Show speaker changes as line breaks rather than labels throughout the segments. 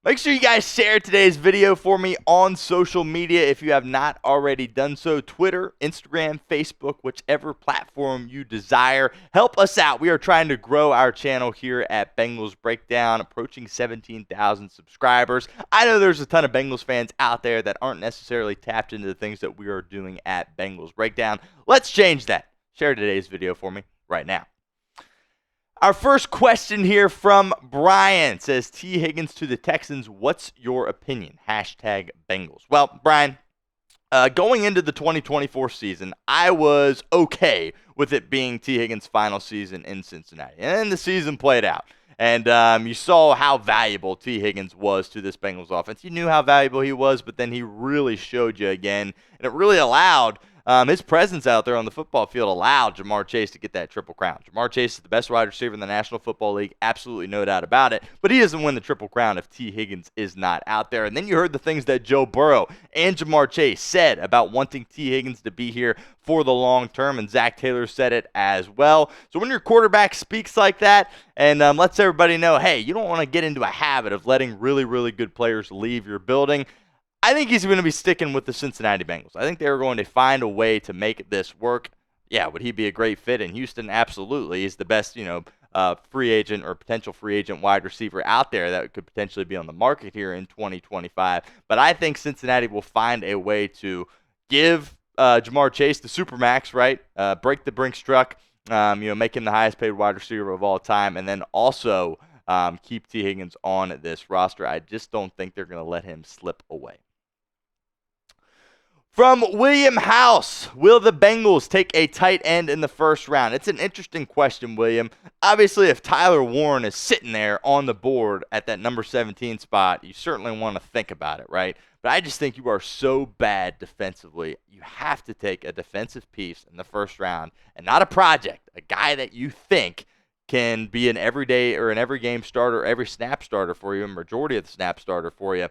Make sure you guys share today's video for me on social media if you have not already done so. Twitter, Instagram, Facebook, whichever platform you desire. Help us out. We are trying to grow our channel here at Bengals Breakdown, approaching 17,000 subscribers. I know there's a ton of Bengals fans out there that aren't necessarily tapped into the things that we are doing at Bengals Breakdown. Let's change that. Share today's video for me right now. Our first question here from Brian says, Tee Higgins to the Texans, what's your opinion? Hashtag Bengals. Well, Brian, going into the 2024 season, I was okay with it being Tee Higgins' final season in Cincinnati. And then the season played out. And you saw how valuable Tee Higgins was to this Bengals offense. You knew how valuable he was, but then he really showed you again. And it really allowed his presence out there on the football field allowed Ja'Marr Chase to get that triple crown. Ja'Marr Chase is the best wide receiver in the National Football League, absolutely no doubt about it. But he doesn't win the triple crown if Tee Higgins is not out there. And then you heard the things that Joe Burrow and Ja'Marr Chase said about wanting Tee Higgins to be here for the long term, and Zac Taylor said it as well. So when your quarterback speaks like that and lets everybody know, hey, you don't want to get into a habit of letting really, really good players leave your building, I think he's going to be sticking with the Cincinnati Bengals. I think they're going to find a way to make this work. Yeah, would he be a great fit in Houston? Absolutely. He's the best, free agent or potential free agent wide receiver out there that could potentially be on the market here in 2025. But I think Cincinnati will find a way to give Ja'Marr Chase the supermax, right? Break the Brinks truck, make him the highest paid wide receiver of all time, and then also keep Tee Higgins on this roster. I just don't think they're going to let him slip away. From William House, will the Bengals take a tight end in the first round? It's an interesting question, William. Obviously, if Tyler Warren is sitting there on the board at that number 17 spot, you certainly want to think about it, right? But I just think you are so bad defensively, you have to take a defensive piece in the first round and not a project, a guy that you think can be an everyday or an every game starter, every snap starter for you, a majority of the snap starter for you.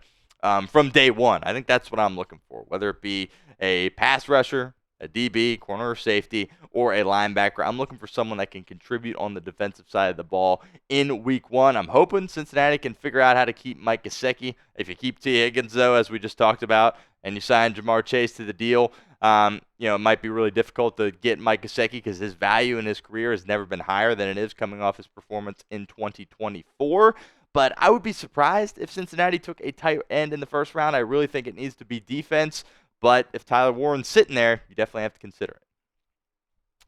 From day one. I think that's what I'm looking for, whether it be a pass rusher, a DB, corner or safety, or a linebacker. I'm looking for someone that can contribute on the defensive side of the ball in week one. I'm hoping Cincinnati can figure out how to keep Mike Gesicki. If you keep Tee Higgins, though, as we just talked about, and you sign Ja'Marr Chase to the deal, it might be really difficult to get Mike Gesicki because his value in his career has never been higher than it is coming off his performance in 2024. But I would be surprised if Cincinnati took a tight end in the first round. I really think it needs to be defense. But if Tyler Warren's sitting there, you definitely have to consider it.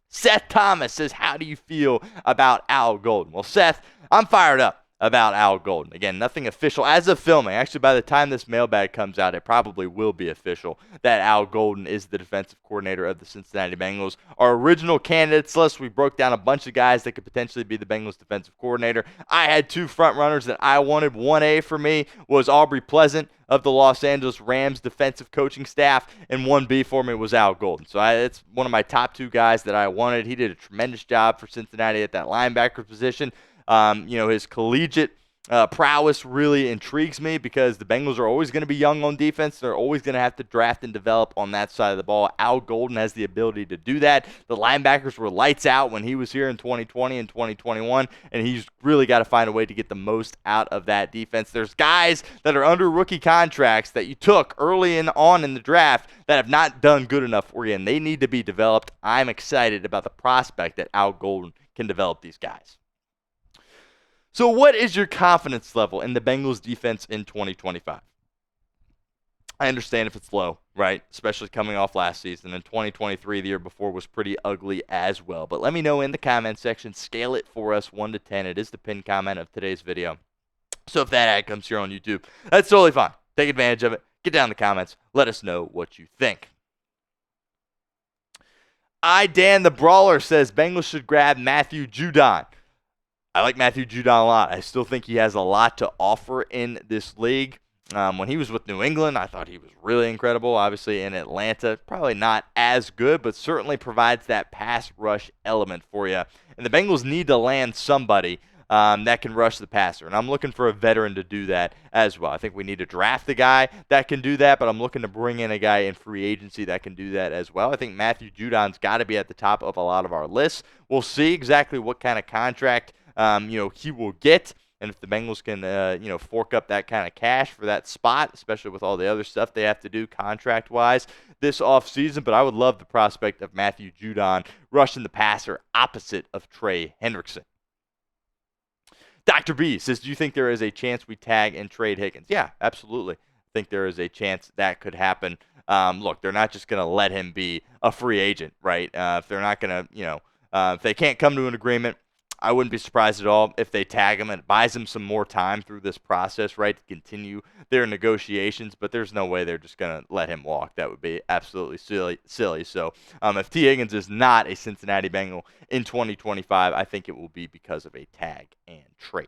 Seth Thomas says, how do you feel about Al Golden? Well, Seth, I'm fired up about Al Golden. Again, nothing official as of filming. Actually, by the time this mailbag comes out, it probably will be official that Al Golden is the defensive coordinator of the Cincinnati Bengals. Our original candidates list, we broke down a bunch of guys that could potentially be the Bengals defensive coordinator. I had two front runners that I wanted. 1A for me was Aubrey Pleasant of the Los Angeles Rams defensive coaching staff, and 1B for me was Al Golden. So it's one of my top two guys that I wanted. He did a tremendous job for Cincinnati at that linebacker position. His collegiate prowess really intrigues me because the Bengals are always going to be young on defense. They're always going to have to draft and develop on that side of the ball. Al Golden has the ability to do that. The linebackers were lights out when he was here in 2020 and 2021, and he's really got to find a way to get the most out of that defense. There's guys that are under rookie contracts that you took early on in the draft that have not done good enough for you, and they need to be developed. I'm excited about the prospect that Al Golden can develop these guys. So what is your confidence level in the Bengals defense in 2025? I understand if it's low, right? Especially coming off last season. And 2023, the year before, was pretty ugly as well. But let me know in the comment section. Scale it for us 1 to 10. It is the pinned comment of today's video. So if that ad comes here on YouTube, that's totally fine. Take advantage of it. Get down in the comments. Let us know what you think. Dan the Brawler says Bengals should grab Matthew Judon. I like Matthew Judon a lot. I still think he has a lot to offer in this league. When he was with New England, I thought he was really incredible. Obviously, in Atlanta, probably not as good, but certainly provides that pass rush element for you. And the Bengals need to land somebody that can rush the passer. And I'm looking for a veteran to do that as well. I think we need to draft the guy that can do that, but I'm looking to bring in a guy in free agency that can do that as well. I think Matthew Judon's got to be at the top of a lot of our lists. We'll see exactly what kind of contract he will get. And if the Bengals can, fork up that kind of cash for that spot, especially with all the other stuff they have to do contract-wise this offseason. But I would love the prospect of Matthew Judon rushing the passer opposite of Trey Hendrickson. Dr. B says, do you think there is a chance we tag and trade Higgins? Yeah, absolutely. I think there is a chance that could happen. Look, they're not just going to let him be a free agent, right? If they're not going to, if they can't come to an agreement, I wouldn't be surprised at all if they tag him and buys him some more time through this process, right, to continue their negotiations. But there's no way they're just going to let him walk. That would be absolutely silly. So if Tee Higgins is not a Cincinnati Bengal in 2025, I think it will be because of a tag and trade.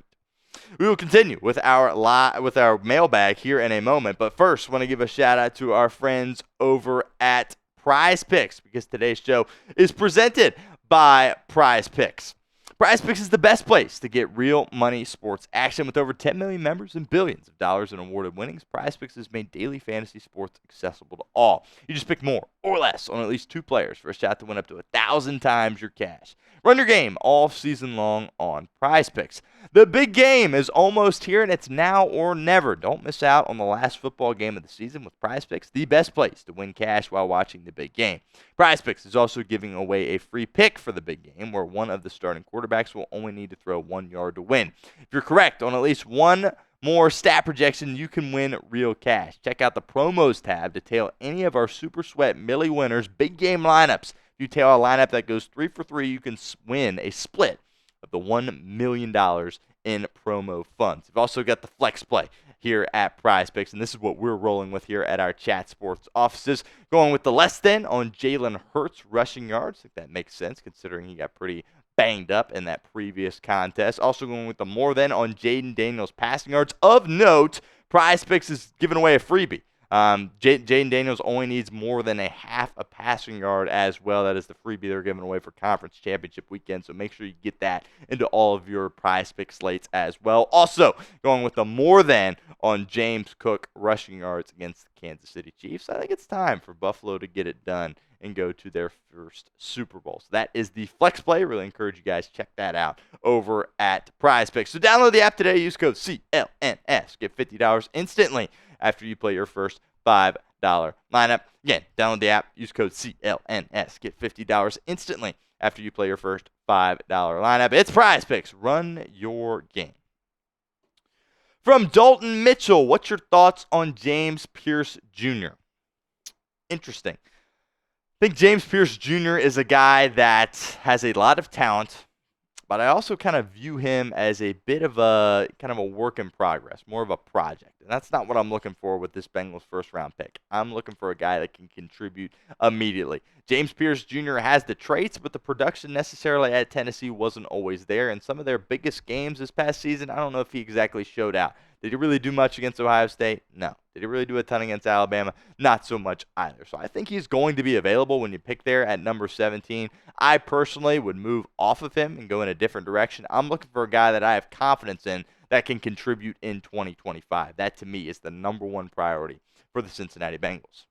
We will continue with our mailbag here in a moment. But first, want to give a shout-out to our friends over at Prize Picks, because today's show is presented by Prize Picks. Prize Picks is the best place to get real money sports action. With over 10 million members and billions of dollars in awarded winnings, Prize Picks has made daily fantasy sports accessible to all. You just pick more or less on at least 2 players for a shot to win up to 1,000 times your cash. Run your game all season long on Prize Picks. The big game is almost here, and it's now or never. Don't miss out on the last football game of the season with Prize Picks, the best place to win cash while watching the big game. Prize Picks is also giving away a free pick for the big game, where one of the starting quarterbacks will only need to throw 1 yard to win. If you're correct on at least one more stat projection, you can win real cash. Check out the promos tab to tail any of our Super Sweat Millie winners big game lineups. If you tail a lineup that goes 3 for 3, you can win a split of the $1 million in promo funds. We've also got the flex play here at Prize Picks, and this is what we're rolling with here at our Chat Sports offices. Going with the less than on Jalen Hurts rushing yards. I think that makes sense considering he got pretty banged up in that previous contest. Also going with the more than on Jayden Daniels passing yards. Of note, Prize Picks is giving away a freebie. Jayden Daniels only needs more than a half a passing yard as well. That is the freebie they're giving away for Conference Championship weekend, so make sure you get that into all of your Prize Pick slates as well. Also, going with the more than on James Cook rushing yards against the Kansas City Chiefs. I think it's time for Buffalo to get it done and go to their first Super Bowl. So that is the flex play. Really encourage you guys to check that out over at Prize Picks. So download the app today. Use code CLNS. Get $50 instantly after you play your first $5 lineup. Again, download the app. Use code CLNS. Get $50 instantly after you play your first $5 lineup. It's Prize Picks. Run your game. From Dalton Mitchell, what's your thoughts on James Pearce Jr.? Interesting. I think James Pearce Jr. is a guy that has a lot of talent, but I also kind of view him as a bit of a kind of a work in progress, more of a project. And that's not what I'm looking for with this Bengals first-round pick. I'm looking for a guy that can contribute immediately. James Pearce Jr. has the traits, but the production necessarily at Tennessee wasn't always there. In some of their biggest games this past season, I don't know if he exactly showed out. Did he really do much against Ohio State? No. Did he really do a ton against Alabama? Not so much either. So I think he's going to be available when you pick there at number 17. I personally would move off of him and go in a different direction. I'm looking for a guy that I have confidence in that can contribute in 2025. That, to me, is the number one priority for the Cincinnati Bengals.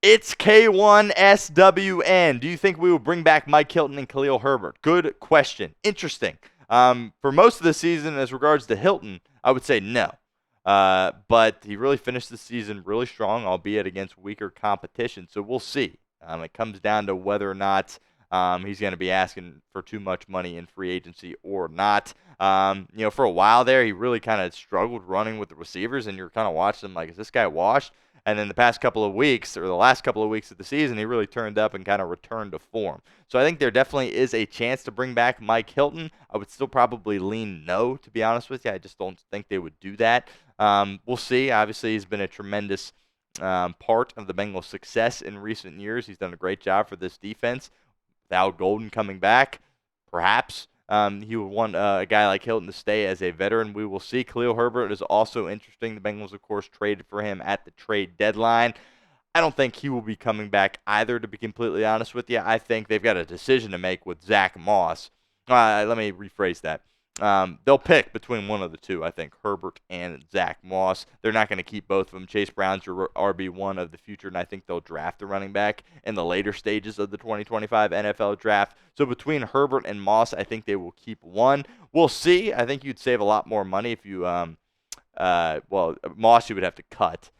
It's K1SWN. Do you think we will bring back Mike Hilton and Khalil Herbert? Good question. Interesting. For most of the season, as regards to Hilton, I would say no. But he really finished the season really strong, albeit against weaker competition. So we'll see. It comes down to whether or not he's going to be asking for too much money in free agency or not. For a while there, he really kind of struggled running with the receivers, and you're kind of watching him like, is this guy washed? And then the past couple of weeks, or the last couple of weeks of the season, he really turned up and kind of returned to form. So I think there definitely is a chance to bring back Mike Hilton. I would still probably lean no, to be honest with you. I just don't think they would do that. We'll see. Obviously, he's been a tremendous part of the Bengals' success in recent years. He's done a great job for this defense. Without Golden coming back, perhaps he would want a guy like Hilton to stay as a veteran. We will see. Khalil Herbert is also interesting. The Bengals, of course, traded for him at the trade deadline. I don't think he will be coming back either, to be completely honest with you. I think they've got a decision to make with Zach Moss. Let me rephrase that. They'll pick between one of the two, I think, Herbert and Zach Moss. They're not going to keep both of them. Chase Brown's your RB1 of the future, and I think they'll draft a running back in the later stages of the 2025 NFL draft. So between Herbert and Moss, I think they will keep one. We'll see. I think you'd save a lot more money if you Moss you would have to cut.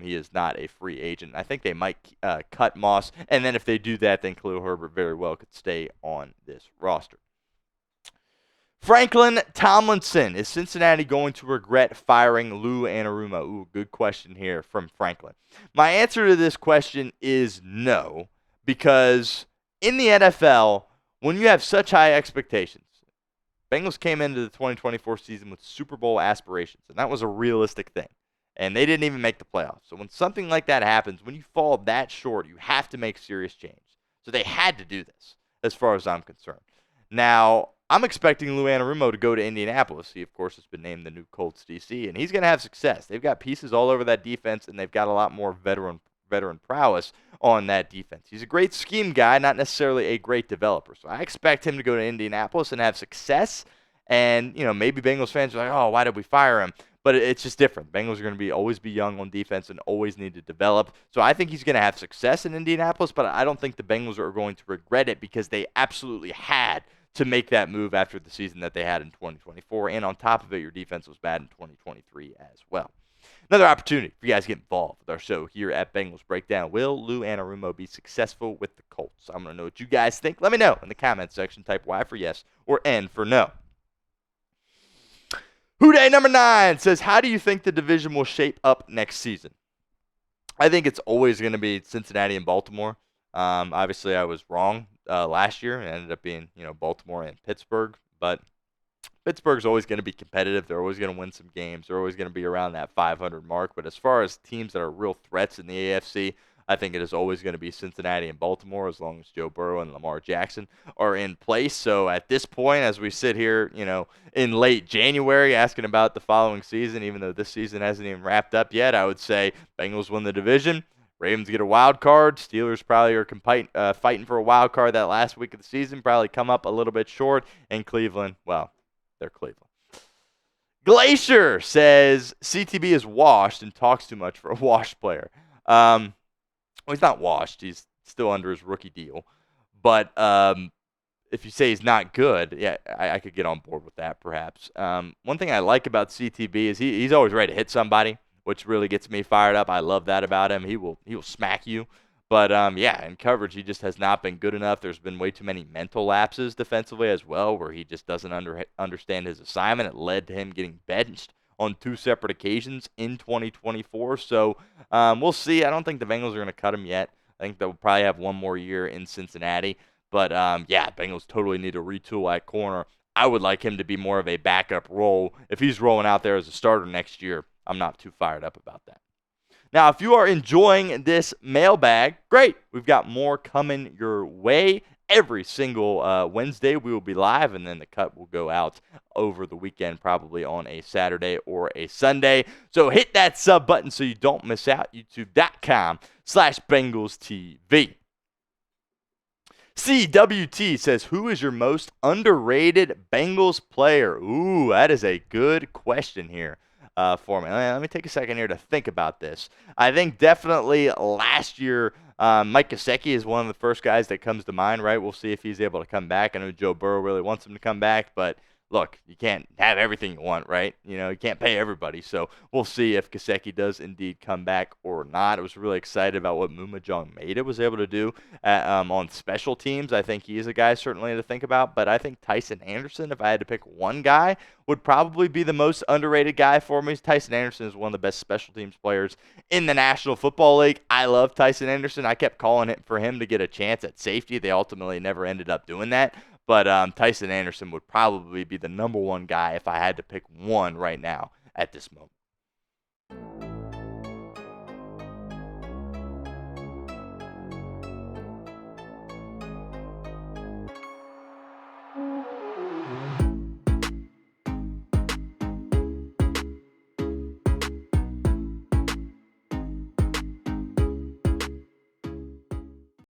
He is not a free agent. I think they might cut Moss, and then if they do that, then Khalil Herbert very well could stay on this roster. Franklin Tomlinson, is Cincinnati going to regret firing Lou Anarumo? Ooh, good question here from Franklin. My answer to this question is no, because in the NFL, when you have such high expectations, Bengals came into the 2024 season with Super Bowl aspirations, and that was a realistic thing. And they didn't even make the playoffs. So when something like that happens, when you fall that short, you have to make serious change. So they had to do this, as far as I'm concerned. Now, I'm expecting Lou Anarumo to go to Indianapolis. He, of course, has been named the new Colts DC, and he's going to have success. They've got pieces all over that defense, and they've got a lot more veteran prowess on that defense. He's a great scheme guy, not necessarily a great developer. So I expect him to go to Indianapolis and have success. And, maybe Bengals fans are like, oh, why did we fire him? But it's just different. Bengals are going to always be young on defense and always need to develop. So I think he's going to have success in Indianapolis, but I don't think the Bengals are going to regret it because they absolutely had to make that move after the season that they had in 2024. And on top of it, your defense was bad in 2023 as well. Another opportunity for you guys to get involved with our show here at Bengals Breakdown. Will Lou Anarumo be successful with the Colts? I'm going to know what you guys think. Let me know in the comments section. Type Y for yes or N for no. Houday number 9 says, how do you think the division will shape up next season? I think it's always going to be Cincinnati and Baltimore. Obviously, I was wrong last year. It ended up being, Baltimore and Pittsburgh. But Pittsburgh's always going to be competitive. They're always going to win some games. They're always going to be around that 500 mark. But as far as teams that are real threats in the AFC, I think it is always going to be Cincinnati and Baltimore as long as Joe Burrow and Lamar Jackson are in place. So at this point, as we sit here, in late January asking about the following season, even though this season hasn't even wrapped up yet, I would say Bengals win the division. Ravens get a wild card. Steelers probably are fighting for a wild card that last week of the season, probably come up a little bit short. And Cleveland, well, they're Cleveland. Glacier says CTB is washed and talks too much for a washed player. Well, he's not washed. He's still under his rookie deal. But if you say he's not good, yeah, I could get on board with that perhaps. One thing I like about CTB is he's always ready to hit somebody, which really gets me fired up. I love that about him. He will smack you. But, in coverage, he just has not been good enough. There's been way too many mental lapses defensively as well where he just doesn't understand his assignment. It led to him getting benched on 2 separate occasions in 2024. So we'll see. I don't think the Bengals are going to cut him yet. I think they'll probably have one more year in Cincinnati. But, Bengals totally need to retool at corner. I would like him to be more of a backup role. If he's rolling out there as a starter next year, I'm not too fired up about that. Now, if you are enjoying this mailbag, great. We've got more coming your way. Every single Wednesday we will be live, and then the cut will go out over the weekend, probably on a Saturday or a Sunday. So hit that sub button so you don't miss out. YouTube.com/BengalsTV. CWT says, who is your most underrated Bengals player? Ooh, that is a good question here. For me. Let me take a second here to think about this. I think definitely last year, Mike Gesicki is one of the first guys that comes to mind, right? We'll see if he's able to come back. I know Joe Burrow really wants him to come back, but look, you can't have everything you want, right? You can't pay everybody. So we'll see if Gesicki does indeed come back or not. I was really excited about what Mumajong Maeda was able to do on special teams. I think he is a guy certainly to think about, but I think Tyson Anderson, if I had to pick one guy, would probably be the most underrated guy for me. Tyson Anderson is one of the best special teams players in the National Football League. I love Tyson Anderson. I kept calling it for him to get a chance at safety. They ultimately never ended up doing that. But Tyson Anderson would probably be the number one guy if I had to pick one right now at this moment.